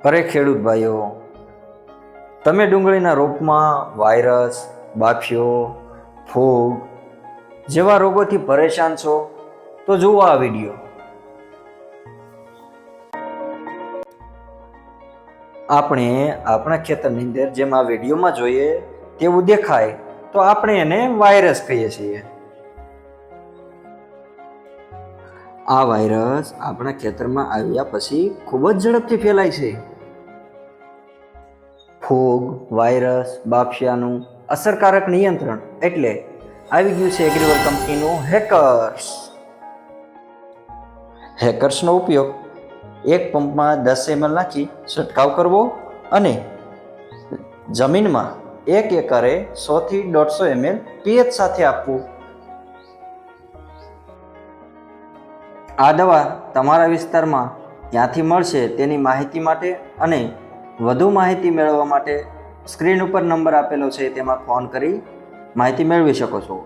અરે ખેડૂત ભાઈઓ, તમે ડુંગળીના રોપમાં વાયરસ, બાફીઓ, ફૂગ જેવા રોગોથી પરેશાન છો તો જુઓ આ વિડીયો. આપણે આપણા ખેતરની અંદર જેમ આ વિડીયોમાં જોઈએ તેવું દેખાય તો આપણે એને વાયરસ કહીએ છીએ. આ વાયરસ આપણા ખેતરમાં આવ્યા પછી ખૂબ જ ઝડપથી ફેલાય છે. ફૂગ, વાયરસ, બાફિયાનું અસરકારક નિયંત્રણ એટલે આવી ગયું છે એગ્રીવર કંપનીનું હેકર્સ. હેકર્સનો ઉપયોગ એક પંપમાં 10 ml નાખી છંટકાવ કરવો અને જમીનમાં 1 એકરે 100 થી 150 ml પીએચ સાથે આપવું. આ દવા તમારા વિસ્તારમાં ક્યાંથી મળશે તેની માહિતી માટે અને વધુ માહિતી મેળવવા માટે સ્ક્રીન ઉપર નંબર આપેલો છે તેમાં ફોન કરી માહિતી મેળવી શકો છો.